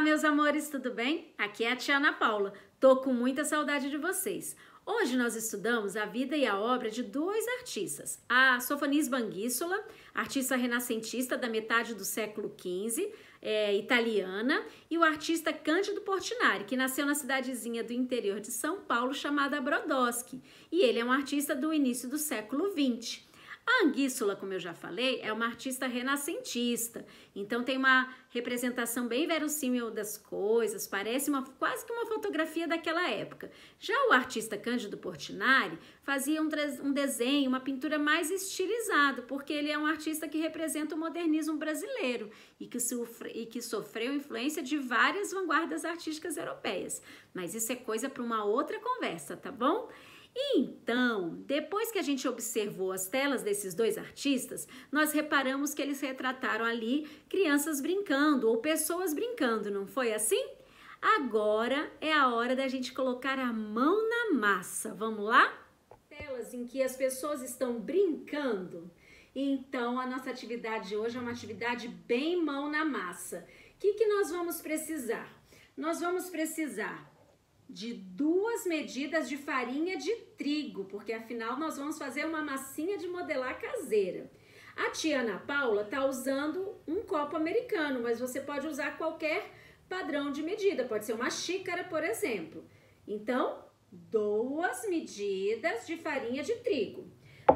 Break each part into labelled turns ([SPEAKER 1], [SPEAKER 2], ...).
[SPEAKER 1] Olá, meus amores, tudo bem? Aqui é a tia Ana Paula. Tô com muita saudade de vocês. Hoje nós estudamos a vida e a obra de dois artistas. A Sofoniz Banguissola, artista renascentista da metade do século XV, italiana, e o artista Cândido Portinari, que nasceu na cidadezinha do interior de São Paulo chamada Brodowski. E ele é um artista do início do século XX. A Anguissola, como eu já falei, é uma artista renascentista, então tem uma representação bem verossímil das coisas, parece quase que uma fotografia daquela época. Já o artista Cândido Portinari fazia um desenho, uma pintura mais estilizado, porque ele é um artista que representa o modernismo brasileiro e que sofreu influência de várias vanguardas artísticas europeias. Mas isso é coisa para uma outra conversa, tá bom? Então, depois que a gente observou as telas desses dois artistas, nós reparamos que eles retrataram ali crianças brincando ou pessoas brincando, não foi assim? Agora é a hora da gente colocar a mão na massa, vamos lá? Telas em que as pessoas estão brincando. Então, a nossa atividade de hoje é uma atividade bem mão na massa. O que nós vamos precisar? Nós vamos precisar de 2 medidas de farinha de trigo, porque afinal nós vamos fazer uma massinha de modelar caseira. A tia Ana Paula tá usando um copo americano, mas você pode usar qualquer padrão de medida, pode ser uma xícara, por exemplo. Então, 2 medidas de farinha de trigo.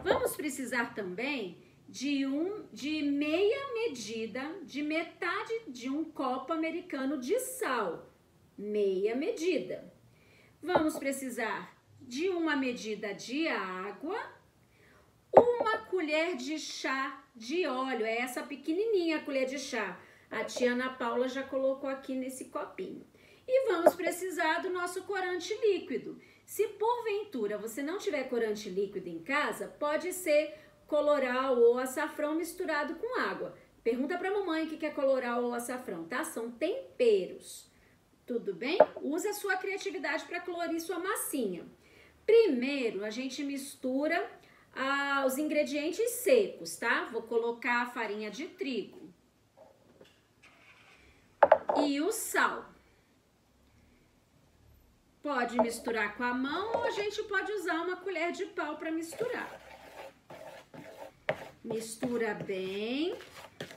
[SPEAKER 1] Vamos precisar também de meia medida, de metade de um copo americano de sal, meia medida. Vamos precisar de 1 medida de água, 1 colher de chá de óleo, é essa pequenininha colher de chá. A tia Ana Paula já colocou aqui nesse copinho. E vamos precisar do nosso corante líquido. Se porventura você não tiver corante líquido em casa, pode ser coloral ou açafrão misturado com água. Pergunta para a mamãe o que é coloral ou açafrão, tá? São temperos. Tudo bem? Use a sua criatividade para colorir sua massinha. Primeiro, a gente mistura os ingredientes secos, tá? Vou colocar a farinha de trigo e o sal. Pode misturar com a mão ou a gente pode usar uma colher de pau para misturar. Mistura bem.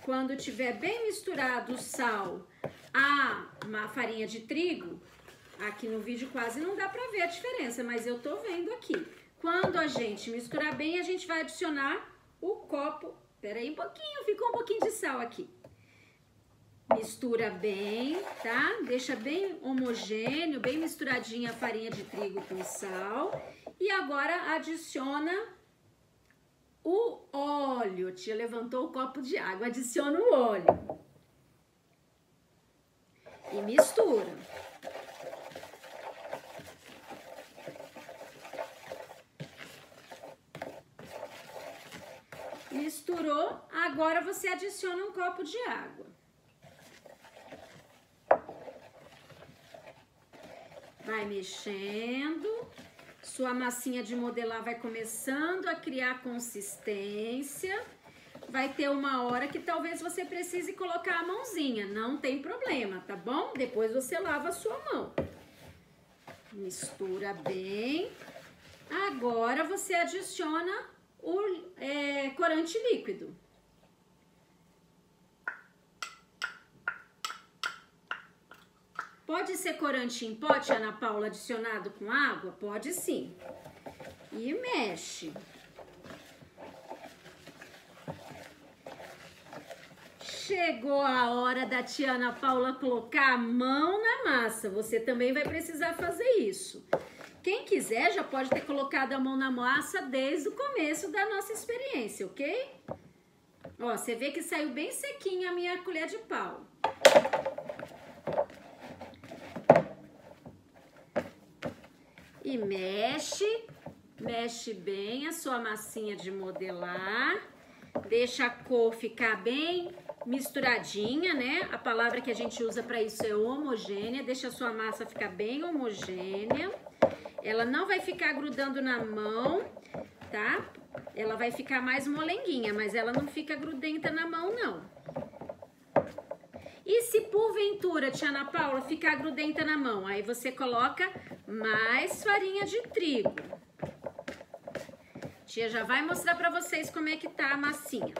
[SPEAKER 1] Quando tiver bem misturado o sal, uma farinha de trigo, aqui no vídeo quase não dá pra ver a diferença, mas eu tô vendo aqui. Quando a gente misturar bem, a gente vai adicionar o copo. Peraí um pouquinho, ficou um pouquinho de sal aqui. Mistura bem, tá? Deixa bem homogêneo, bem misturadinha a farinha de trigo com sal. E agora adiciona o óleo. Tia levantou o copo de água, adiciona o óleo. E mistura. Misturou, agora você adiciona um copo de água. Vai mexendo. Sua massinha de modelar vai começando a criar consistência. Vai ter uma hora que talvez você precise colocar a mãozinha, não tem problema, tá bom? Depois você lava a sua mão. Mistura bem. Agora você adiciona o corante líquido. Pode ser corante em pó, tia Ana Paula, adicionado com água? Pode sim. E mexe. Chegou a hora da tia Ana Paula colocar a mão na massa. Você também vai precisar fazer isso. Quem quiser já pode ter colocado a mão na massa desde o começo da nossa experiência, ok? Ó, você vê que saiu bem sequinha a minha colher de pau. E mexe bem a sua massinha de modelar. Deixa a cor ficar bem misturadinha, né? A palavra que a gente usa para isso é homogênea. Deixa a sua massa ficar bem homogênea. Ela não vai ficar grudando na mão, tá? Ela vai ficar mais molenguinha, mas ela não fica grudenta na mão, não. E se porventura, tia Ana Paula, ficar grudenta na mão, aí você coloca mais farinha de trigo. Tia já vai mostrar pra vocês como é que tá a massinha.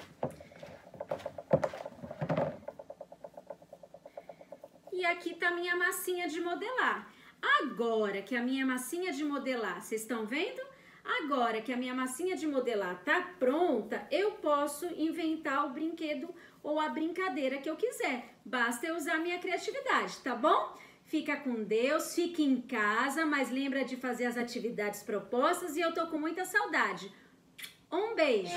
[SPEAKER 1] E aqui tá a minha massinha de modelar. Agora que a minha massinha de modelar, vocês estão vendo? Agora que a minha massinha de modelar tá pronta, eu posso inventar o brinquedo ou a brincadeira que eu quiser. Basta eu usar minha criatividade, tá bom? Fica com Deus, fique em casa, mas lembra de fazer as atividades propostas e eu tô com muita saudade. Um beijo!